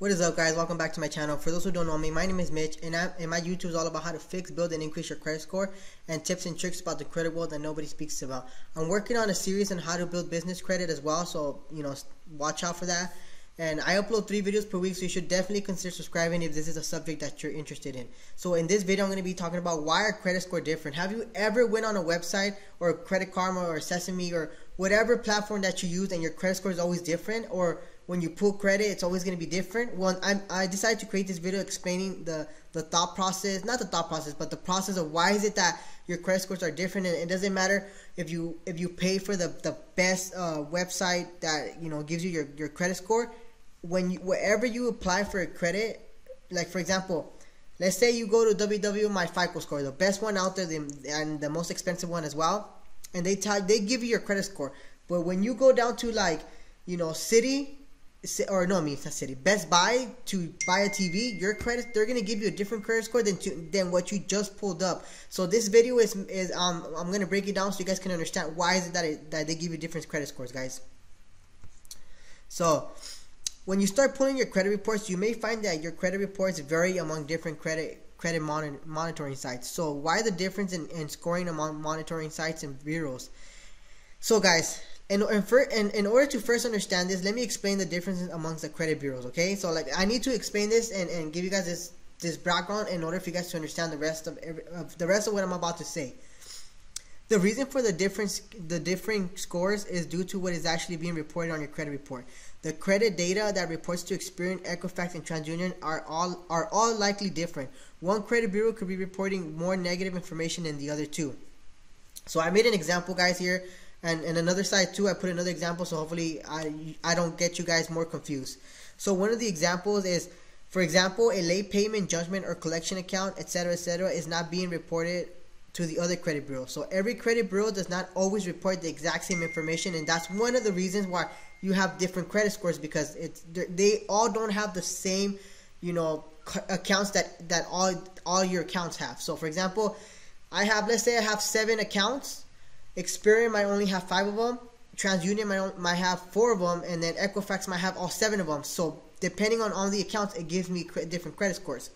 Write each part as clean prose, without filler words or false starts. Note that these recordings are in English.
What is up, guys? Welcome back to my channel. For those who don't know me, my name is Mitch, and my YouTube is all about how to fix, build, and increase your credit score, and tips and tricks about the credit world that nobody speaks about. I'm working on a series on how to build business credit as well, so watch out for that. And I upload 3 videos per week, so you should definitely consider subscribing if this is a subject that you're interested in. So in this video, I'm going to be talking about why our credit score different. Have you ever went on a website or Credit Karma or Sesame or whatever platform that you use and your credit score is always different, or when you pull credit, it's always going to be different? Well, I decided to create this video explaining the thought process, not the thought process, but the process of why is it that your credit scores are different. And it doesn't matter if you pay for the best website that gives you your credit score. Wherever you apply for a credit, like for example, let's say you go to My FICO Score, the best one out there and the most expensive one as well, and they give you your credit score. But when you go down to Best Buy to buy a TV, they're gonna give you a different credit score than what you just pulled up. So this video is I'm gonna break it down so you guys can understand why is it that they give you different credit scores, guys. So when you start pulling your credit reports, you may find that your credit reports vary among different credit monitoring sites. So why the difference in scoring among monitoring sites and bureaus? So guys, in order to first understand this, let me explain the differences amongst the credit bureaus, okay? So I need to explain this and give you guys this background in order for you guys to understand the rest of what I'm about to say. The reason for the differing scores is due to what is actually being reported on your credit report. The credit data that reports to Experian, Equifax, and Transunion are all likely different. One credit bureau could be reporting more negative information than the other two. So I made an example, guys, here, and another side too. I put another example, so hopefully I don't get you guys more confused. So one of the examples is, for example, a late payment, judgment, or collection account, etc., is not being reported to the other credit bureau. So every credit bureau does not always report the exact same information, and that's one of the reasons why you have different credit scores, because they all don't have the same accounts that all your accounts have. So for example, let's say I have 7 accounts. Experian might only have 5 of them, TransUnion might have 4 of them, and then Equifax might have all 7 of them. So depending on all the accounts, it gives me different credit scores.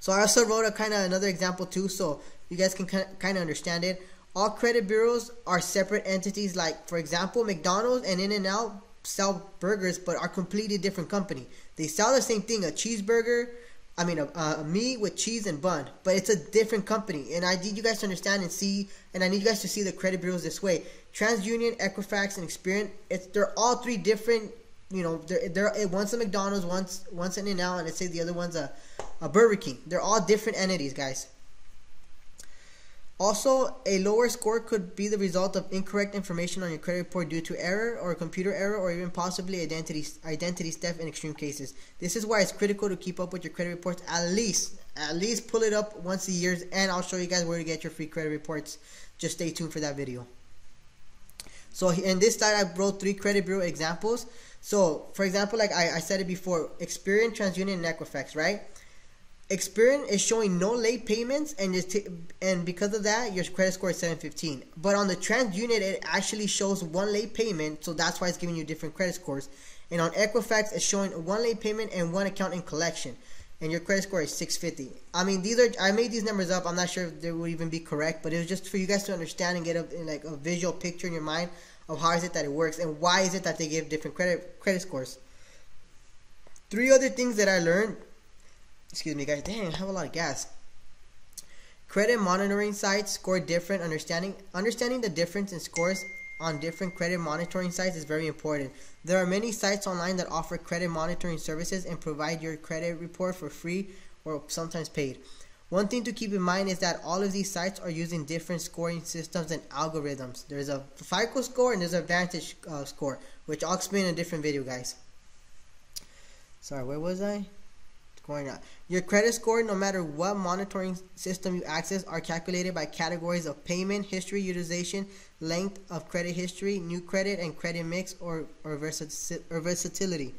So I also wrote another example too, so you guys can kind of understand it. All credit bureaus are separate entities. Like for example, McDonald's and In-N-Out sell burgers, but are completely different company. They sell the same thing, a cheeseburger, a meat with cheese and bun, but it's a different company. And I need you guys to understand and I need you guys to see the credit bureaus this way. TransUnion, Equifax, and Experian, they're all 3 different. One's a McDonald's, one's an In-N-Out, and let's say the other one's a Burger King. They're all different entities, guys. Also, a lower score could be the result of incorrect information on your credit report due to error or computer error, or even possibly identity theft in extreme cases. This is why it's critical to keep up with your credit reports. At least pull it up once a year, and I'll show you guys where to get your free credit reports. Just stay tuned for that video. So in this slide, I wrote 3 credit bureau examples. So for example, like I said it before, Experian, TransUnion, and Equifax, right? Experian is showing no late payments, and because of that, your credit score is 715. But on the TransUnion, it actually shows 1 late payment, so that's why it's giving you different credit scores. And on Equifax, it's showing 1 late payment and 1 account in collection, and your credit score is 650. I made these numbers up. I'm not sure if they would even be correct, but it was just for you guys to understand and get a visual picture in your mind of how is it that it works and why is it that they give different credit scores. 3 other things that I learned. Excuse me, guys. Dang, I have a lot of gas. Credit monitoring sites score different. Understanding the difference in scores on different credit monitoring sites is very important. There are many sites online that offer credit monitoring services and provide your credit report for free or sometimes paid. One thing to keep in mind is that all of these sites are using different scoring systems and algorithms. There's a FICO score and there's a Vantage score, which I'll explain in a different video, guys. Sorry, where was I? Your credit score, no matter what monitoring system you access, are calculated by categories of payment history, utilization, length of credit history, new credit, and credit mix or versatility.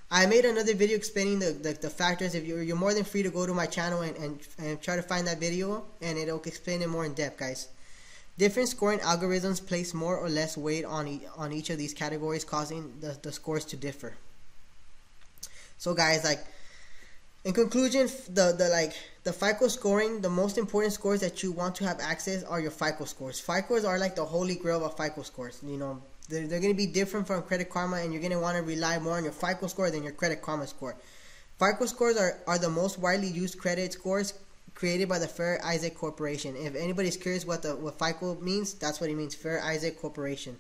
I made another video explaining the factors. If you're more than free to go to my channel and try to find that video, and it'll explain it more in depth, guys. Different scoring algorithms place more or less weight on each of these categories, causing the scores to differ. So guys, like, in conclusion, the FICO scoring, the most important scores that you want to have access are your FICO scores. FICOs are like the holy grail of FICO scores. You know, they're going to be different from Credit Karma, and you're going to want to rely more on your FICO score than your Credit Karma score. FICO scores are the most widely used credit scores created by the Fair Isaac Corporation. If anybody's curious what FICO means, that's what it means, Fair Isaac Corporation.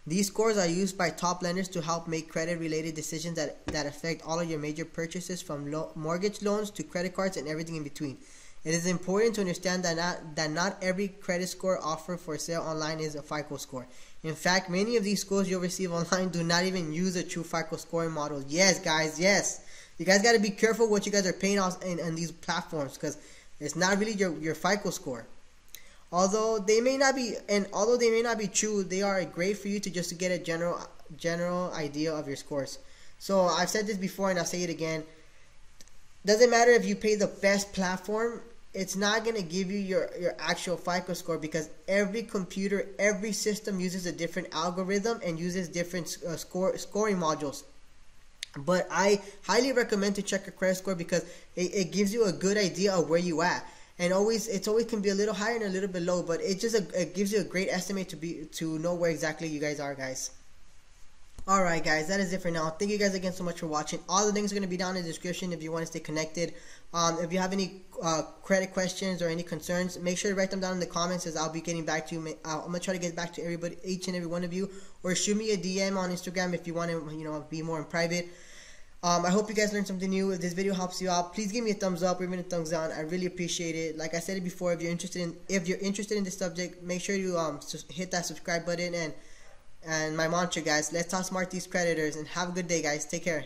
These scores are used by top lenders to help make credit-related decisions that affect all of your major purchases, from mortgage loans to credit cards and everything in between. It is important to understand that not every credit score offered for sale online is a FICO score. In fact, many of these scores you'll receive online do not even use a true FICO scoring model. Yes, guys, yes. You guys got to be careful what you guys are paying off in these platforms, because it's not really your FICO score. Although they may not be true, they are great for you to get a general idea of your scores. So I've said this before and I'll say it again. Doesn't matter if you pay the best platform, it's not going to give you your actual FICO score, because every computer, every system uses a different algorithm and uses different scoring modules. But I highly recommend to check your credit score, because it gives you a good idea of where you at. And it always can be a little higher and a little bit low, but it gives you a great estimate to know where exactly you guys are, guys. Alright guys, that is it for now. Thank you guys again so much for watching. All the links are going to be down in the description if you want to stay connected. If you have any credit questions or any concerns, make sure to write them down in the comments, as I'll be getting back to you. I'm going to try to get back to everybody, each and every one of you. Or shoot me a DM on Instagram if you want to be more in private. I hope you guys learned something new. If this video helps you out, please give me a thumbs up or even a thumbs down. I really appreciate it. Like I said it before, if you're interested in this subject, make sure you hit that subscribe button. And my mantra, guys, let's outsmart these creditors. And have a good day, guys. Take care.